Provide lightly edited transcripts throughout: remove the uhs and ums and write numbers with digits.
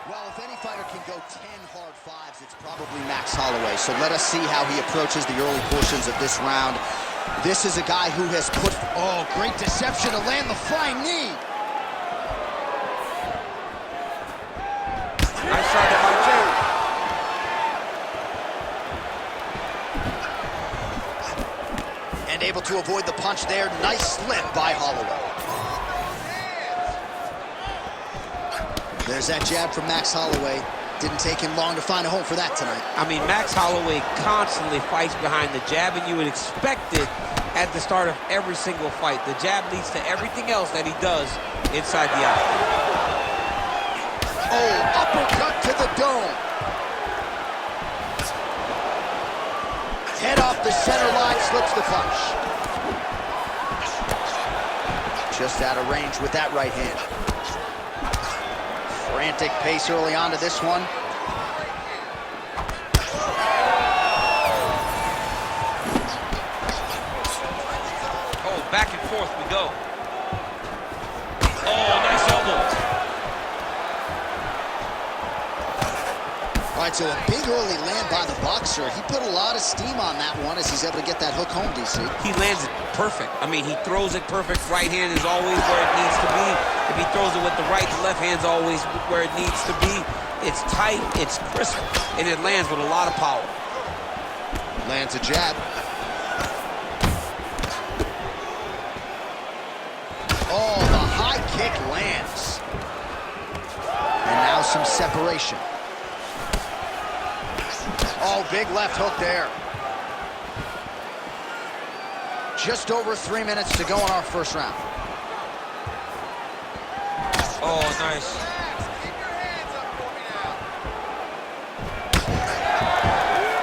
Well, if any fighter can go 10 hard fives, it's probably Max Holloway. So let us see how he approaches the early portions of this round. This is a guy who has put... Oh, great deception to land the flying knee. Nice shot there by Jay. And able to avoid the punch there. Nice slip by Holloway. There's that jab from Max Holloway. Didn't take him long to find a home for that tonight. I mean, Max Holloway constantly fights behind the jab, and you would expect it at the start of every single fight. The jab leads to everything else that he does inside the eye. Oh, uppercut to the dome. Head off the center line, slips the punch. Just out of range with that right hand. Frantic pace early on to this one. Oh, back and forth we go. Oh, nice elbow. All right, so a big early land by the boxer. He put a lot of steam on that one as he's able to get that hook home, DC. He lands it perfect. I mean, he throws it perfect. Right hand is always where it needs to be. If he throws it with the right, the left hand's always where it needs to be. It's tight, it's crisp, and it lands with a lot of power. Lands a jab. Oh, the high kick lands. And now some separation. Oh, big left hook there. Just over 3 minutes to go in our first round. Oh, nice.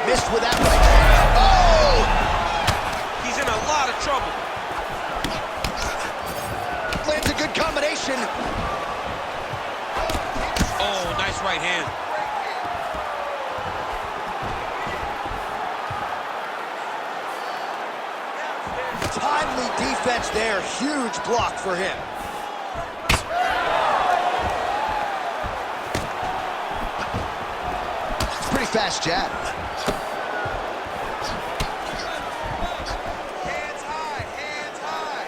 Missed with that right hand. Oh! He's in a lot of trouble. Lands a good combination. Oh, nice right hand. Timely defense there. Huge block for him. It's a pretty fast jab. Hands high, hands high.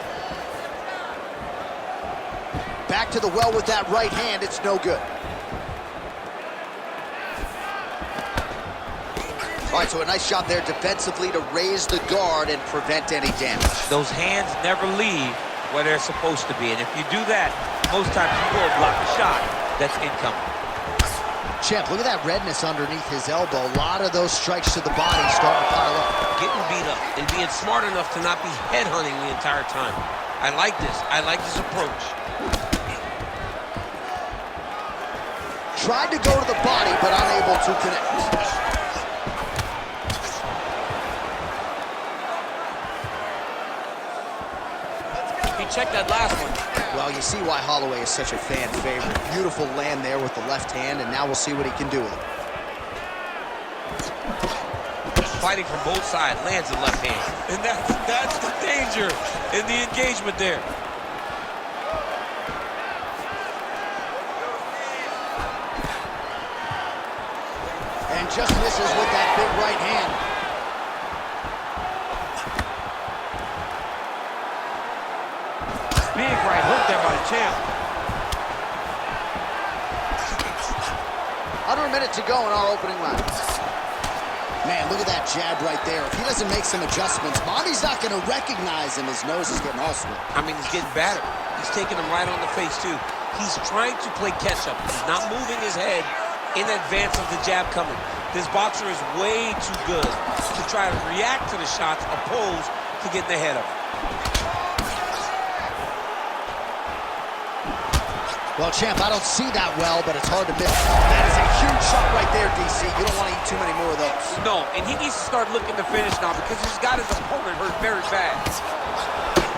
Back to the well with that right hand. It's no good. All right, so a nice shot there defensively to raise the guard and prevent any damage. Those hands never leave where they're supposed to be, and if you do that, most times you will block a shot that's incoming. Champ, look at that redness underneath his elbow. A lot of those strikes to the body starting to pile up. Getting beat up and being smart enough to not be headhunting the entire time. I like this. I like this approach. Tried to go to the body, but unable to connect. Check that last one. Well, you see why Holloway is such a fan favorite. Beautiful land there with the left hand, and now we'll see what he can do with it. Fighting from both sides, lands the left hand. And that's the danger in the engagement there. And just misses with that big right hand. Big right hook there by the champ. Under a minute to go in our opening round. Man, look at that jab right there. If he doesn't make some adjustments, Bobby's not going to recognize him. His nose is getting all split. I mean, he's getting battered. He's taking him right on the face, too. He's trying to play catch-up. He's not moving his head in advance of the jab coming. This boxer is way too good to try to react to the shots opposed to getting ahead of him. Well, champ, I don't see that well, but it's hard to miss. That is a huge shot right there, DC. You don't want to eat too many more of those. No, and he needs to start looking to finish now because he's got his opponent hurt very bad.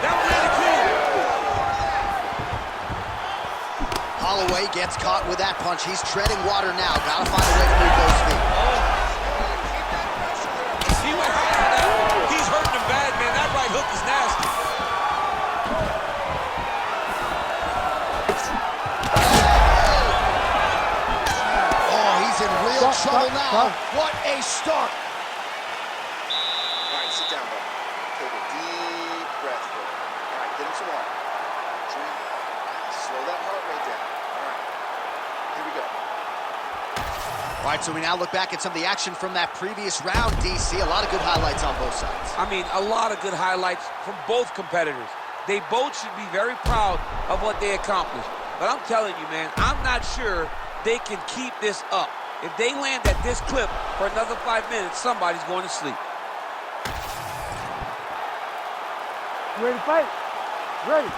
That was really cool. Holloway gets caught with that punch. He's treading water now. Gotta find a way to move those feet. He went high on that. He's hurting him bad, man. That right hook is nasty. in trouble now. What a start. All right, sit down, buddy. Take a deep breath for it. All right, get him some water. Drink. Slow that heart rate down. All right, here we go. All right, so we now look back at some of the action from that previous round, DC. A lot of good highlights on both sides. I mean, a lot of good highlights from both competitors. They both should be very proud of what they accomplished. But I'm telling you, man, I'm not sure they can keep this up. If they land at this clip for another 5 minutes, somebody's going to sleep. Ready to fight? Ready.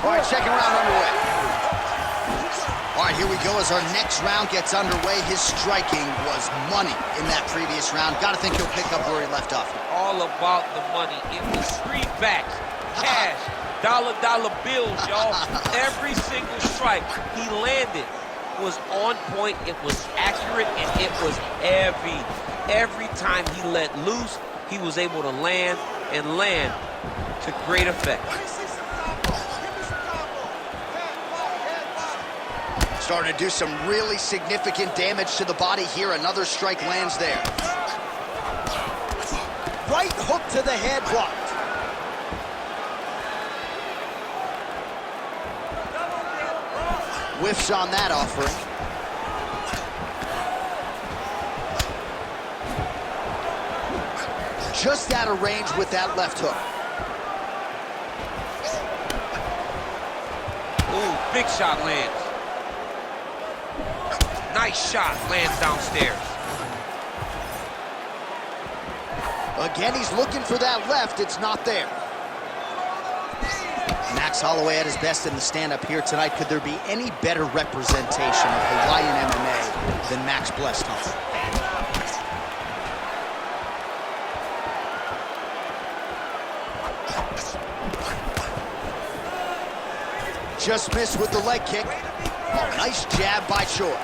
All right, second round underway. All right, here we go as our next round gets underway. His striking was money in that previous round. Got to think he'll pick up where he left off. All about the money. It was greenbacks, cash, dollar bills, y'all. Every single strike he landed was on point. It was accurate, and it was heavy. Every time he let loose, he was able to land to great effect. Starting to do some really significant damage to the body here. Another strike lands there. Right hook to the head, blocked. Whiffs on that offering. Just out of range with that left hook. Ooh, big shot lands. Nice shot lands downstairs. Again, he's looking for that left. It's not there. Max Holloway at his best in the stand-up here tonight. Could there be any better representation of Hawaiian MMA than Max blessed him? Just missed with the leg kick. Oh, nice jab by Choi.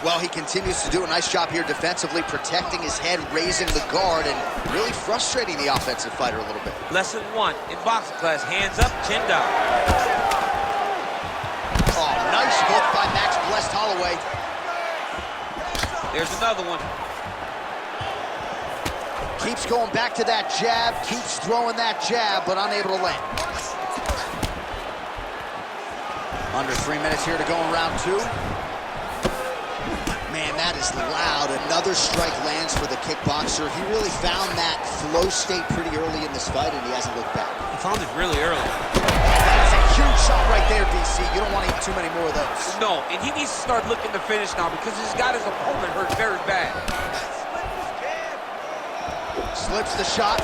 Well, he continues to do a nice job here defensively, protecting his head, raising the guard, and really frustrating the offensive fighter a little bit. Lesson 1 in boxing class, hands up, chin down. Oh, nice hook by Max blessed Holloway. There's another one. Keeps going back to that jab, keeps throwing that jab, but unable to land. Under 3 minutes here to go in round 2. Man, that is loud. Another strike lands for the kickboxer. He really found that flow state pretty early in this fight, and he hasn't looked back. He found it really early. That's a huge shot right there, DC. You don't want to eat too many more of those. No, and he needs to start looking to finish now because he's got his opponent hurt very bad. Slips the shot.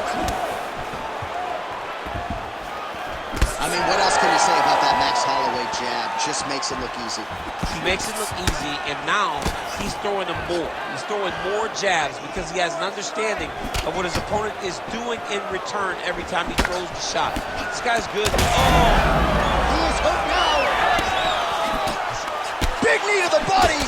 I mean, what else can you say about that Max Holloway jab? Just makes it look easy. He makes it look easy, and now he's throwing them more. He's throwing more jabs because he has an understanding of what his opponent is doing in return every time he throws the shot. This guy's good. Oh! He is hooked now. Big knee to the body.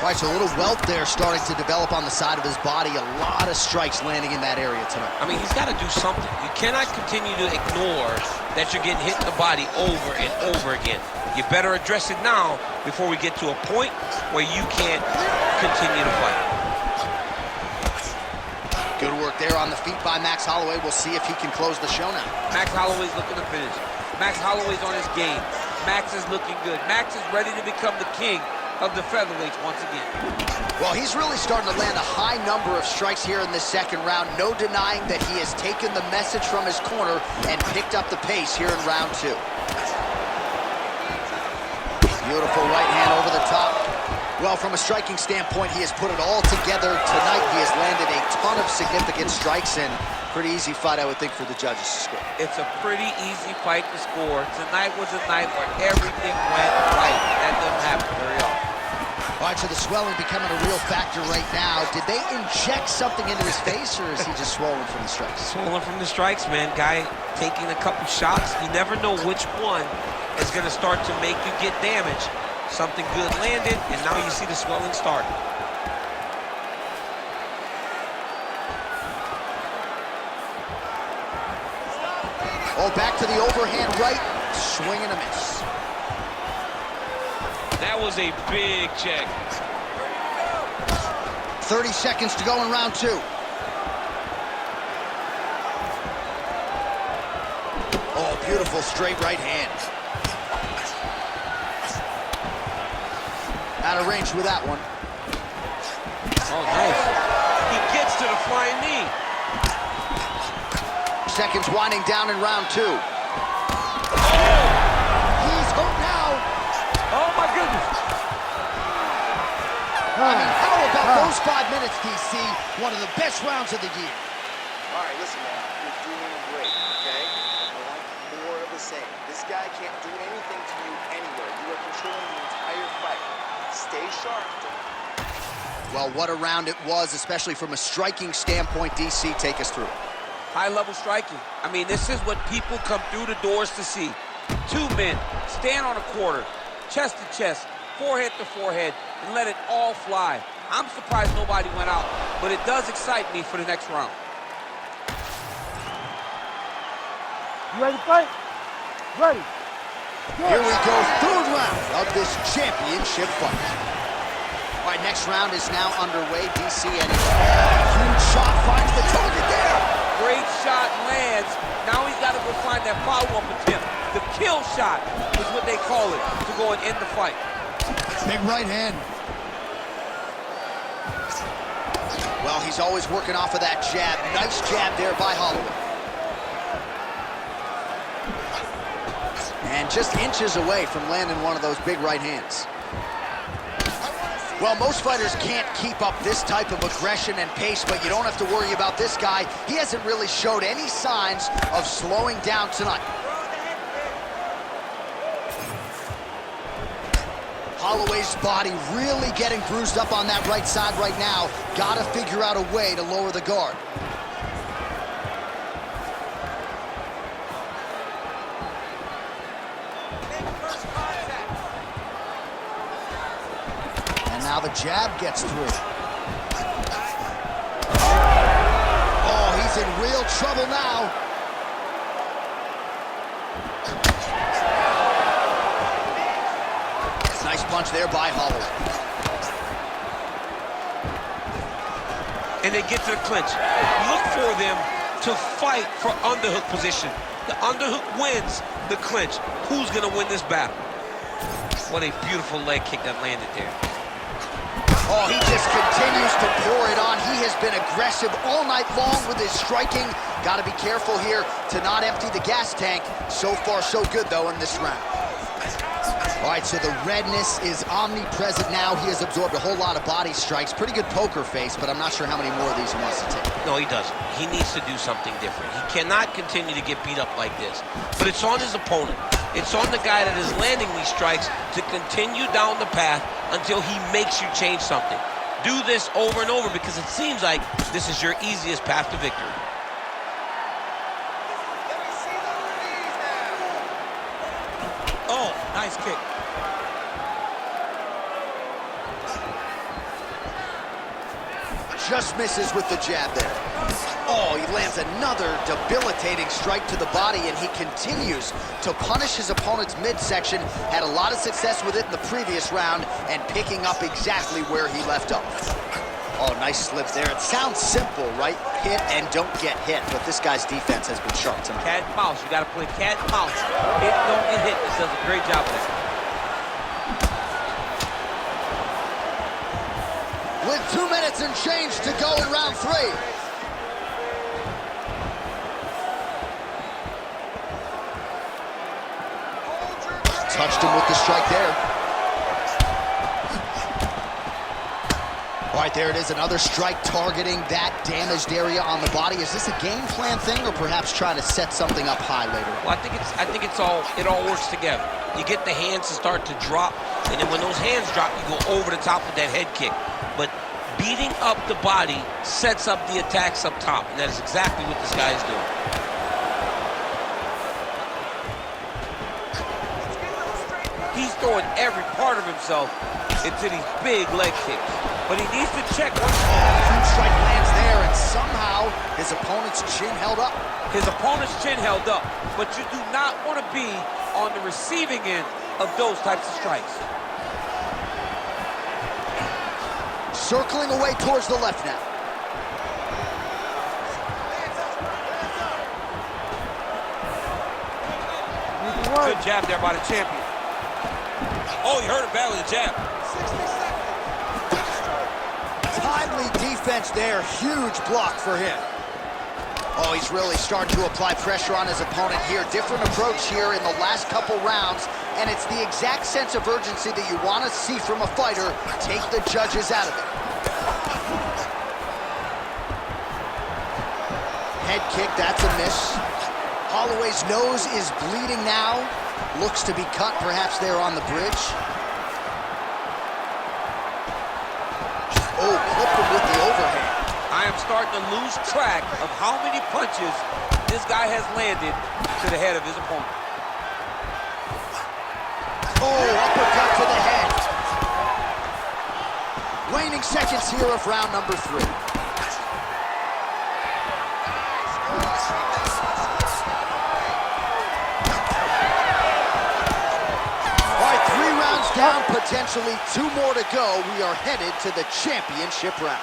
All right, so a little welt there starting to develop on the side of his body. A lot of strikes landing in that area tonight. I mean, he's got to do something. You cannot continue to ignore that you're getting hit in the body over and over again. You better address it now before we get to a point where you can't continue to fight. Good work there on the feet by Max Holloway. We'll see if he can close the show now. Max Holloway's looking to finish. Max Holloway's on his game. Max is looking good. Max is ready to become the king of the featherweights once again. Well, he's really starting to land a high number of strikes here in this second round. No denying that he has taken the message from his corner and picked up the pace here in round 2. Beautiful right hand over the top. Well, from a striking standpoint, he has put it all together tonight. He has landed a ton of significant strikes, and pretty easy fight, I would think, for the judges to score. It's a pretty easy fight to score. Tonight was a night where everything went right. That doesn't happen very often. All right, so the swelling becoming a real factor right now. Did they inject something into his face, or is he just swollen from the strikes? Swollen from the strikes, man. Guy taking a couple shots. You never know which one is going to start to make you get damage. Something good landed, and now you see the swelling start. Oh, back to the overhand right. Swing and a miss. That was a big check. 30 seconds to go in round 2. Oh, beautiful straight right hand. Out of range with that one. Oh, nice. He gets to the flying knee. Seconds winding down in round 2. Oh! He's hurt now. Oh, my goodness. I mean, how about those 5 minutes, DC? One of the best rounds of the year. All right, listen, man. You're doing great, okay? I want more of the same. This guy can't do anything to you anywhere. You are controlling the entire fight. Stay sharp. Well, what a round it was, especially from a striking standpoint. DC, take us through. High-level striking. I mean, this is what people come through the doors to see. 2 men, stand on a quarter, chest to chest, forehead to forehead, and let it all fly. I'm surprised nobody went out, but it does excite me for the next round. You ready to fight? Ready. Here we go, 3rd round of this championship fight. All right, next round is now underway. DC, and huge shot finds the target there. Great shot lands. Now he's got to go find that follow-up attempt. The kill shot is what they call it to go and end the fight. Big right hand. Well, he's always working off of that jab. Nice jab there by Holloway. And just inches away from landing one of those big right hands. Well, most fighters can't keep up this type of aggression and pace, but you don't have to worry about this guy. He hasn't really showed any signs of slowing down tonight. Holloway's body really getting bruised up on that right side right now. Gotta figure out a way to lower the guard. Now the jab gets through. Oh, he's in real trouble now. Nice punch there by Holloway. And they get to the clinch. Look for them to fight for underhook position. The underhook wins the clinch. Who's going to win this battle? What a beautiful leg kick that landed there. Oh, he just continues to pour it on. He has been aggressive all night long with his striking. Got to be careful here to not empty the gas tank. So far, so good, though, in this round. All right, so the redness is omnipresent now. He has absorbed a whole lot of body strikes. Pretty good poker face, but I'm not sure how many more of these he wants to take. No, he doesn't. He needs to do something different. He cannot continue to get beat up like this. But it's on his opponent. It's on the guy that is landing these strikes to continue down the path until he makes you change something. Do this over and over because it seems like this is your easiest path to victory. Oh, nice kick. Just misses with the jab there. Oh, he lands another debilitating strike to the body, and he continues to punish his opponent's midsection. Had a lot of success with it in the previous round and picking up exactly where he left off. Oh, nice slip there. It sounds simple, right? Hit and don't get hit, but this guy's defense has been sharp tonight. Cat and mouse. You got to play cat and mouse. Hit, don't get hit. This does a great job of that. With 2 minutes and change to go in round 3. Touched him with the strike there. All right, there it is, another strike targeting that damaged area on the body. Is this a game plan thing, or perhaps trying to set something up high later? Well, I think it all works together. You get the hands to start to drop, and then when those hands drop, you go over the top with that head kick. But beating up the body sets up the attacks up top, and that is exactly what this guy is doing. He's throwing every part of himself into these big leg kicks. But he needs to check once. Huge strike lands there, and somehow his opponent's chin held up. His opponent's chin held up, but you do not want to be on the receiving end of those types of strikes. Circling away towards the left now. Good jab there by the champion. Oh, he hurt him bad with a jab. 60 seconds. Timely defense there. Huge block for him. Oh, he's really starting to apply pressure on his opponent here. Different approach here in the last couple rounds, and it's the exact sense of urgency that you want to see from a fighter. Take the judges out of it. Head kick, that's a miss. Holloway's nose is bleeding now. Looks to be cut, perhaps there on the bridge. Oh, clipped him with the overhand. I am starting to lose track of how many punches this guy has landed to the head of his opponent. Oh, uppercut to the head. Waning seconds here of round number 3. Down, potentially 2 more to go. We are headed to the championship rounds.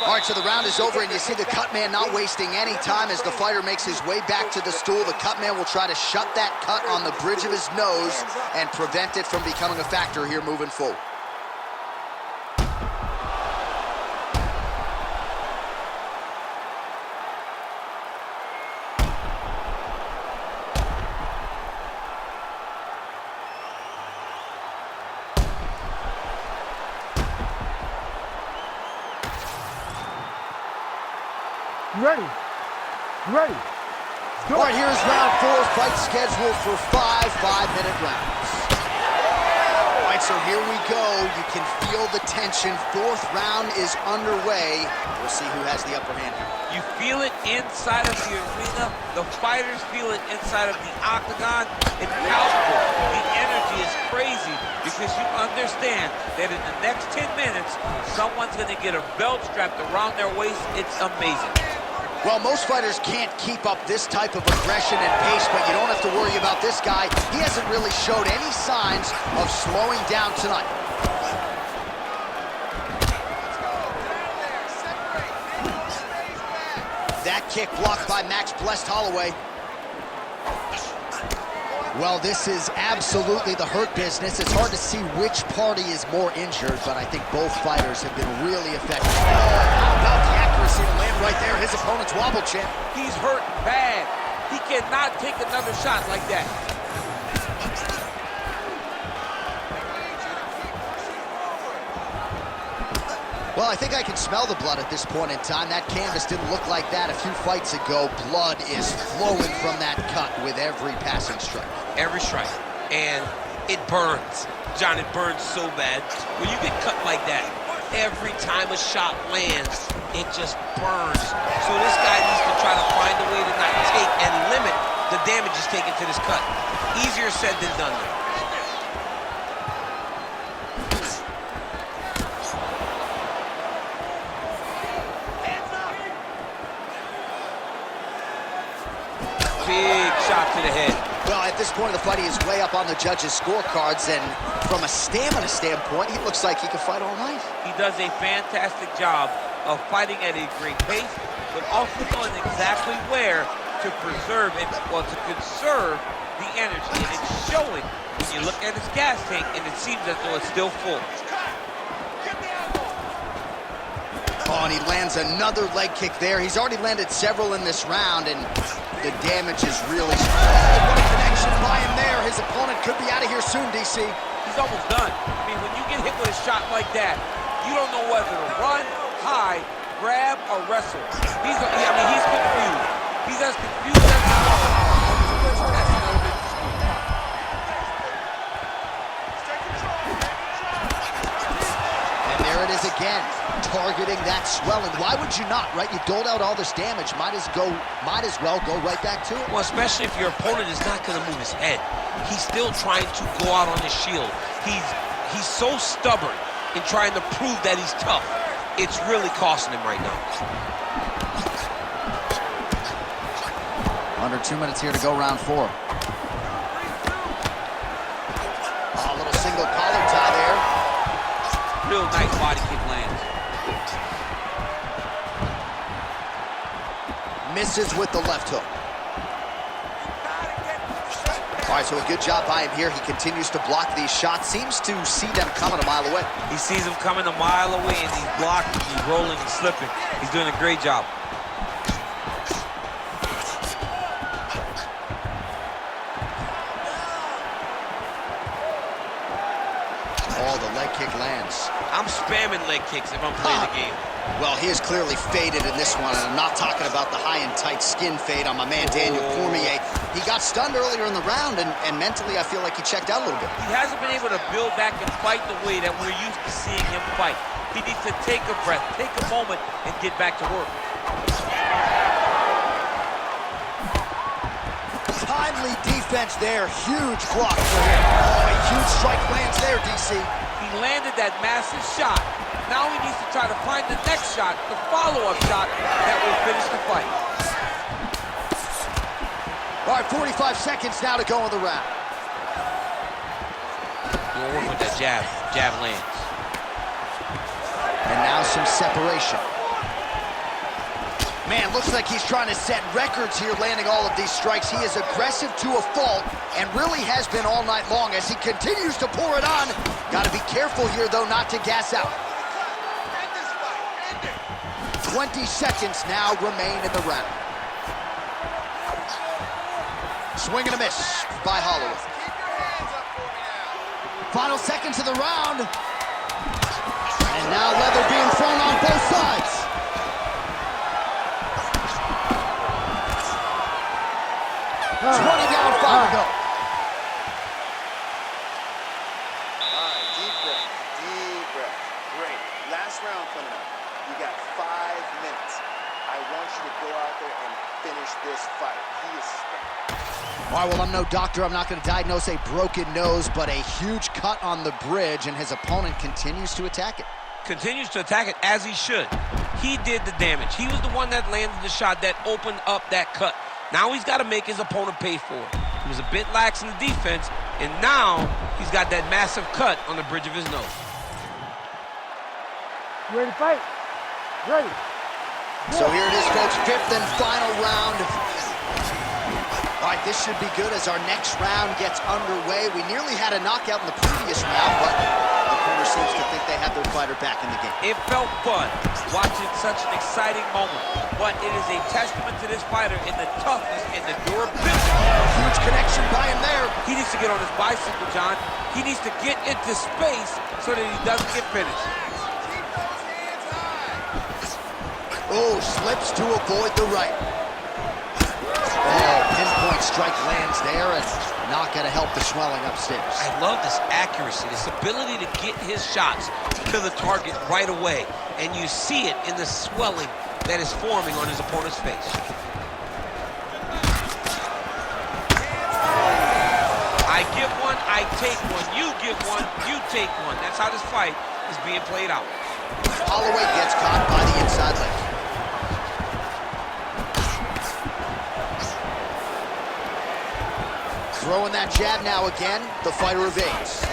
All right, so the round is over, and you see the cut man not wasting any time as the fighter makes his way back to the stool. The cut man will try to shut that cut on the bridge of his nose and prevent it from becoming a factor here moving forward. You ready? You ready? All right, here's round 4. Fight scheduled for 5 5-minute rounds. All right, so here we go. You can feel the tension. 4th round is underway. We'll see who has the upper hand here. You feel it inside of the arena. The fighters feel it inside of the octagon. It's palpable. The energy is crazy because you understand that in the next 10 minutes, someone's going to get a belt strapped around their waist. It's amazing. Well, most fighters can't keep up this type of aggression and pace, but you don't have to worry about this guy. He hasn't really showed any signs of slowing down tonight. That kick blocked by Max Blessed Holloway. Well, this is absolutely the hurt business. It's hard to see which party is more injured, but I think both fighters have been really effective. How about the accuracy to land right there? His opponent's wobble champ. He's hurt bad. He cannot take another shot like that. Well, I think I can smell the blood at this point in time. That canvas didn't look like that a few fights ago. Blood is flowing from that cut with every passing strike. Every strike. And it burns. John, it burns so bad. When you get cut like that, every time a shot lands, it just burns. So this guy needs to try to find a way to not take and limit the damage he's taken to this cut. Easier said than done. Big shot to the head. Well, at this point of the fight, he is way up on the judges' scorecards, and from a stamina standpoint, he looks like he can fight all night. He does a fantastic job of fighting at a great pace, but also knowing exactly where to preserve and, well, to conserve the energy. And it's showing when you look at his gas tank, and it seems as though it's still full. Oh, and he lands another leg kick there. He's already landed several in this round, and the damage is really strong. Oh, what a connection by him there. His opponent could be out of here soon, DC. He's almost done. I mean, when you get hit with a shot like that, you don't know whether to run, hide, grab, or wrestle. He's confused. He's as confused as And there it is again, targeting that swelling. Why would you not, right? You doled out all this damage. Might as well go right back to it. Well, especially if your opponent is not going to move his head. He's still trying to go out on his shield. He's so stubborn in trying to prove that he's tough. It's really costing him right now. Under 2 minutes here to go, round 4. A little single collar tie there. Real nice body kick lands. Misses with the left hook. All right, so a good job by him here. He continues to block these shots. Seems to see them coming a mile away. He sees them coming a mile away, and he's blocking, he's rolling, and slipping. He's doing a great job. Oh, the leg kick lands. I'm spamming leg kicks if I'm playing the game. Well, he is clearly faded in this one, and I'm not talking about the high and tight skin fade on my man Daniel Cormier. He got stunned earlier in the round, and mentally I feel like he checked out a little bit. He hasn't been able to build back and fight the way that we're used to seeing him fight. He needs to take a breath, take a moment, and get back to work. Timely defense there. Huge block for him. Oh, a huge strike lands there, DC. He landed that massive shot. Now he needs to try to find the next shot, the follow-up shot that will finish the fight. All right, 45 seconds now to go in the round. He'll work with that jab. Jab lands. And now some separation. Man, looks like he's trying to set records here, landing all of these strikes. He is aggressive to a fault and really has been all night long as he continues to pour it on. Got to be careful here, though, not to gas out. 20 seconds now remain in the round. Swing and a miss by Holloway. Final seconds of the round. And now leather being thrown on both sides. All right. 20 down, 5 to go. All right, deep breath, deep breath. Great. Last round coming up. You got 5 minutes. I want you to go out there and finish this fight. He is stuck. All right, well, I'm no doctor. I'm not going to diagnose a broken nose, but a huge cut on the bridge, and his opponent continues to attack it. Continues to attack it as he should. He did the damage. He was the one that landed the shot that opened up that cut. Now he's got to make his opponent pay for it. He was a bit lax in the defense, and now he's got that massive cut on the bridge of his nose. You ready to fight? Ready. So here it is, folks, 5th and final round. All right, this should be good as our next round gets underway. We nearly had a knockout in the previous round, but the corner seems to think they have their fighter back in the game. It felt fun watching such an exciting moment, but it is a testament to this fighter in the toughness and the durability. Huge connection by him there. He needs to get on his bicycle, John. He needs to get into space so that he doesn't get finished. Oh, slips to avoid the right. Oh, pinpoint strike lands there, and not going to help the swelling upstairs. I love this accuracy, this ability to get his shots to the target right away. And you see it in the swelling that is forming on his opponent's face. I give one, I take one. You give one, you take one. That's how this fight is being played out. Holloway gets caught by the inside leg. Throwing that jab now again, the fighter evades.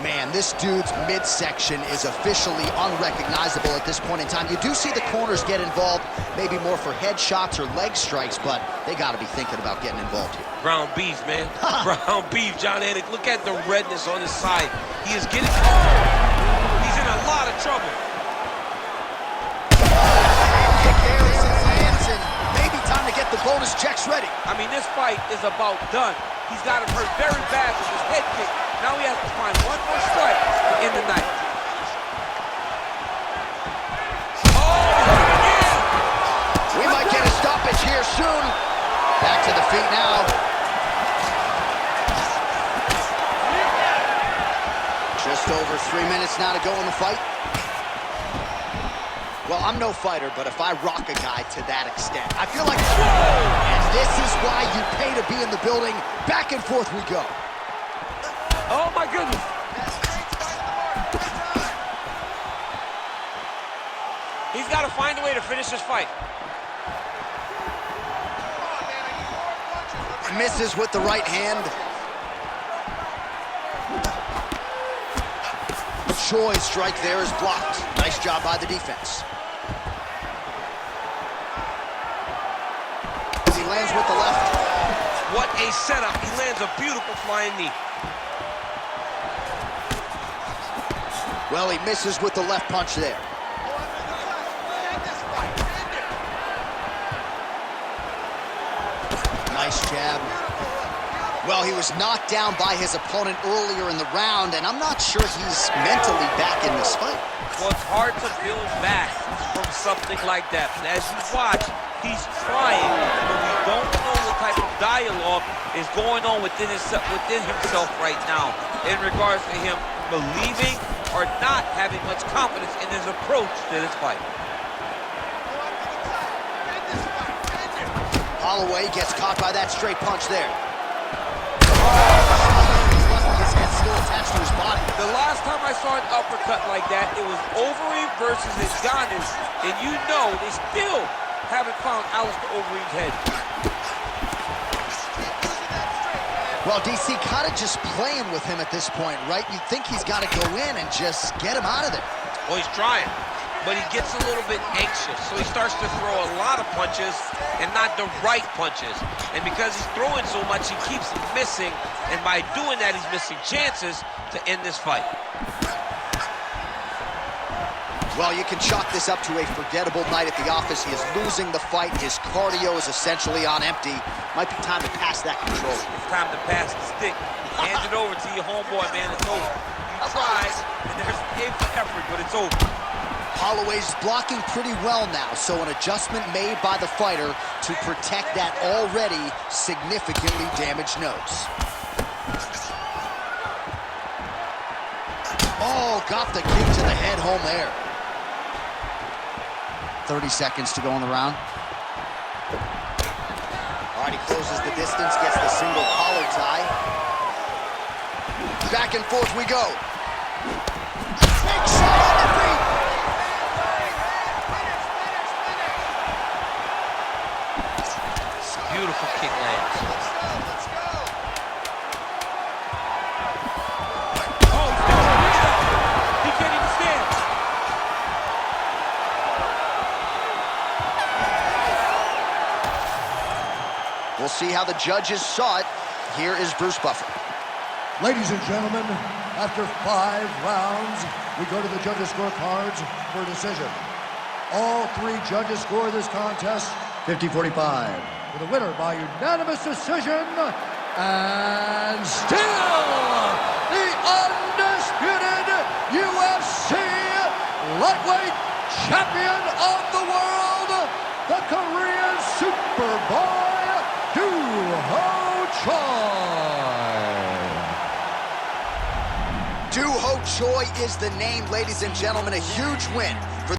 Man, this dude's midsection is officially unrecognizable at this point in time. You do see the corners get involved, maybe more for headshots or leg strikes, but they got to be thinking about getting involved here. Ground beef, man. Ground beef, John Anik. Look at the redness on his side. He is getting... He's in a lot of trouble. Kick there as it lands, and maybe time to get the bonus checks ready. I mean, this fight is about done. He's got him hurt very bad with his head kick. Now he has to find one more strike to end the night. We might get a stoppage here soon. Back to the feet now. Just over 3 minutes now to go in the fight. Well, I'm no fighter, but if I rock a guy to that extent, I feel like, whoa! And this is why you pay to be in the building. Back and forth we go. Oh, my goodness. He's got to find a way to finish this fight. Misses with the right hand. Choi's strike there is blocked. Nice job by the defense. He lands with the left. What a setup. He lands a beautiful flying knee. Well, he misses with the left punch there. Nice jab. Well, he was knocked down by his opponent earlier in the round, and I'm not sure he's mentally back in this fight. Well, it's hard to build back from something like that. And as you watch, he's trying, but we don't know what type of dialogue is going on within himself right now in regards to him believing or not having much confidence in his approach to this fight. Holloway gets caught by that straight punch there. His head still attached to his body. The last time I saw an uppercut like that, it was Overeem versus Ngannou, and you know they still haven't found Alistair Overeem's head. Well, DC kind of just playing with him at this point, right? You'd think he's got to go in and just get him out of there. Well, he's trying, but he gets a little bit anxious, so he starts to throw a lot of punches and not the right punches. And because he's throwing so much, he keeps missing, and by doing that, he's missing chances to end this fight. Well, you can chalk this up to a forgettable night at the office. He is losing the fight. His cardio is essentially on empty. Might be time to pass that control. It's time to pass the stick. Hand it over to your homeboy, man. It's over. You tried, and there's aim for effort, but it's over. Holloway's blocking pretty well now, so an adjustment made by the fighter to protect that already significantly damaged nose. Oh, got the kick to the head home there. 30 seconds to go in the round. All right, he closes the distance, gets the single collar tie. Back and forth we go. Big shot on the feet. Beautiful kick lands. Oh, he can't even stand. We'll see how the judges saw it. Here is Bruce Buffer. Ladies and gentlemen, after 5 rounds, we go to the judges' scorecards for a decision. All 3 judges score this contest 50-45. With a winner by unanimous decision, and still the undisputed UFC lightweight champion of the world, the Korean Superboy, Choi is the name, ladies and gentlemen. A huge win for